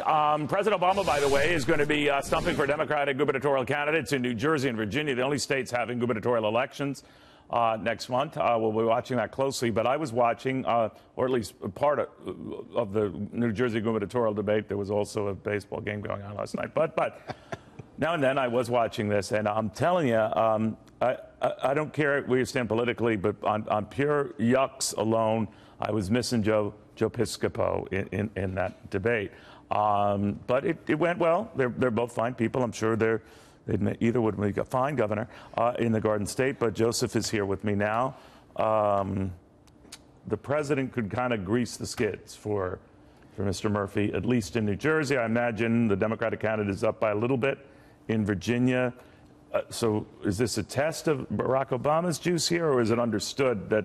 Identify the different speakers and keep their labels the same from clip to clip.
Speaker 1: President Obama, by the way, is going to be stumping for Democratic gubernatorial candidates in New Jersey and Virginia, the only states having gubernatorial elections next month. We'll be watching that closely. But I was watching, or at least part of the New Jersey gubernatorial debate. There was also a baseball game going on last night. But now and then I was watching this, and I'm telling you, I don't care where you stand politically, but on pure yucks alone, I was missing Joe Piscopo in that debate. But it went well. They're both fine people. I'm sure either would make a fine governor in the Garden State. But Joseph is here with me now. The president could kind of grease the skids for Mr. Murphy, at least in New Jersey. I imagine the Democratic candidate is up by a little bit in Virginia. So is this a test of Barack Obama's juice here, or is it understood that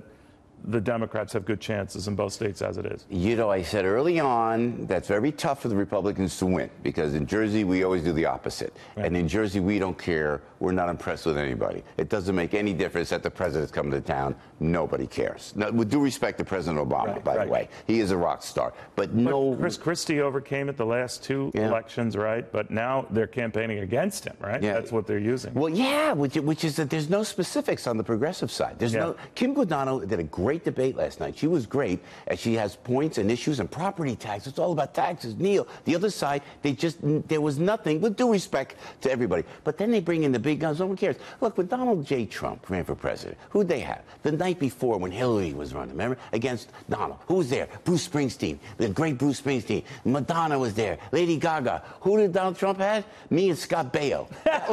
Speaker 1: the Democrats have good chances in both states as it is?
Speaker 2: You know, I said early on that's very tough for the Republicans to win, because in Jersey we always do the opposite. Right. And in Jersey we don't care. We're not impressed with anybody. It doesn't make any difference that the president's coming to town. Nobody cares. Now, with due respect to President Obama, by the way, he is a rock star. But no.
Speaker 1: Chris Christie overcame it the last two elections, right? But now they're campaigning against him, right? Yeah. That's what they're using.
Speaker 2: Well, yeah, which is that there's no specifics on the progressive side. There's no. Kim Guadagno did a great debate last night. She was great, and she has points and issues and property tax. It's all about taxes. Neil, the other side, there was nothing, with due respect to everybody. But then they bring in the big guns. No one cares. Look, when Donald J. Trump ran for president, who'd they have? The night before, when Hillary was running, remember? Against Donald. Who was there? Bruce Springsteen, the great Bruce Springsteen. Madonna was there. Lady Gaga. Who did Donald Trump have? Me and Scott Baio. That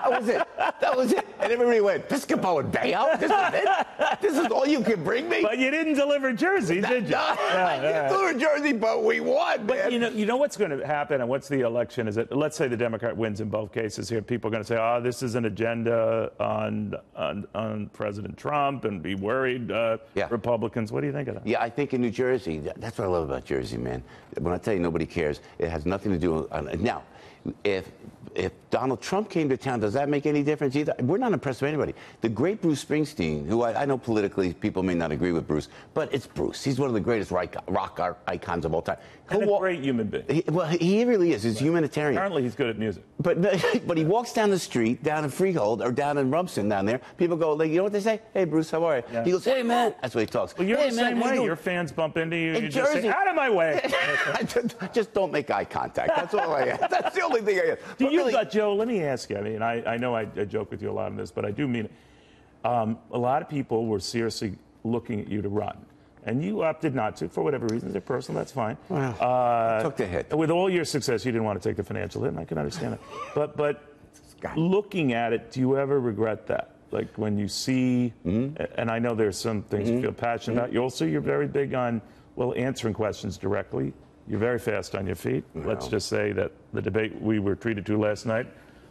Speaker 2: was it. That was it. And everybody went, Piscopo and Baio? This is it? This is all you can bring me?
Speaker 1: But you didn't deliver Jersey, did you?
Speaker 2: I didn't deliver Jersey, but we won,
Speaker 1: but
Speaker 2: man.
Speaker 1: You know what's going to happen, and what's the election? Is that, let's say the Democrat wins in both cases here. People are going to say, oh, this is an agenda on President Trump, and be worried, Republicans. What do you think of that?
Speaker 2: Yeah, I think in New Jersey, that's what I love about Jersey, man. When I tell you nobody cares, it has nothing to do with... Now, if Donald Trump came to town, does that make any difference either? We're not impressed with anybody. The great Bruce Springsteen, who I know politically people may not agree with Bruce, but it's Bruce. He's one of the greatest rock icons of all time.
Speaker 1: And a great human being.
Speaker 2: He really is. He's humanitarian.
Speaker 1: Apparently he's good at music.
Speaker 2: But he walks down the street, down in Freehold, or down in Rumson down there. People go, like, you know what they say? Hey, Bruce, how are you? Yeah. He goes, hey, man. That's what he talks.
Speaker 1: Well, you're
Speaker 2: hey,
Speaker 1: the same way. Your fans bump into you. You just say, out of my way.
Speaker 2: Just don't make eye contact. That's all I ask. That's the only thing I ask.
Speaker 1: Do you got, Joe, let me ask you. I mean, I know I joke with you a lot on this, but I do mean it. A lot of people were seriously looking at you to run. And you opted not to, for whatever reasons. They're personal, that's fine.
Speaker 2: Well, I took the hit.
Speaker 1: With all your success, you didn't want to take the financial hit, and I can understand that. But looking at it, do you ever regret that? Like when you see, and I know there's some things you feel passionate about. You're very big on, answering questions directly. You're very fast on your feet. Well, let's just say that the debate we were treated to last night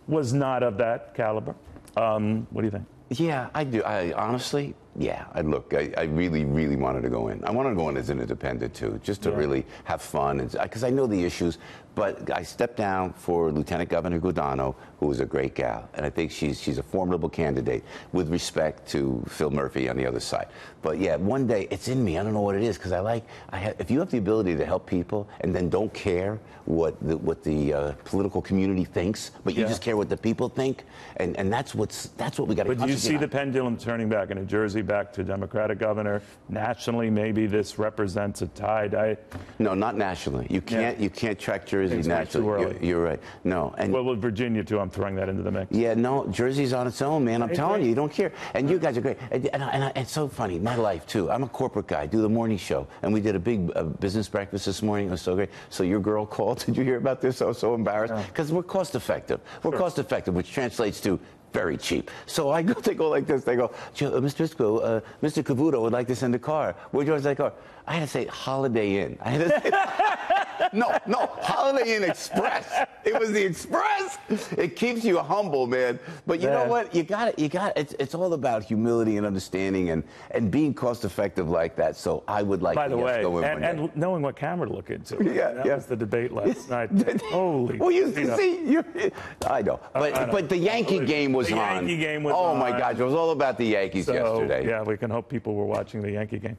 Speaker 1: was not of that caliber. What do you think?
Speaker 2: Yeah, I do. Honestly, I really, really wanted to go in. I wanted to go in as an independent, too, just to really have fun. Because I know the issues. But I stepped down for Lieutenant Governor Guadagno, who is a great gal. And I think she's a formidable candidate with respect to Phil Murphy on the other side. But, yeah, one day, it's in me. I don't know what it is. Because if you have the ability to help people and then don't care what the political community thinks, but you just care what the people think, and that's what we got to.
Speaker 1: But do you see the pendulum turning back in New Jersey, back to Democratic governor? Nationally, maybe this represents a tide.
Speaker 2: No, not nationally. You can't track Jersey nationally. You're right. No, and
Speaker 1: with Virginia too, I'm throwing that into the mix.
Speaker 2: Yeah, no, Jersey's on its own, man. I'm telling you, you don't care. And you guys are great. And it's so funny. My life too. I'm a corporate guy. I do the morning show, and we did a big business breakfast this morning. It was so great. So your girl called. Did you hear about this? I was so embarrassed because we're cost effective. We're cost effective, which translates to very cheap. So they go like this. They go, Mr. Pisco, Mr. Cavuto would like to send a car. Where'd you want to send a car? I had to say Holiday Inn. I had to say, no, Holiday Inn Express. It was the Express. It keeps you humble, man. But you know what? You got it. It's all about humility and understanding and being cost effective like that. So I would like to go in one day.
Speaker 1: And knowing what camera to look into. That was the debate last night. Holy.
Speaker 2: Well, you see, I know. But the Yankee game was on.
Speaker 1: The Yankee game was on.
Speaker 2: Oh my gosh, it was all about the Yankees yesterday.
Speaker 1: Yeah, we can hope people were watching the Yankee game.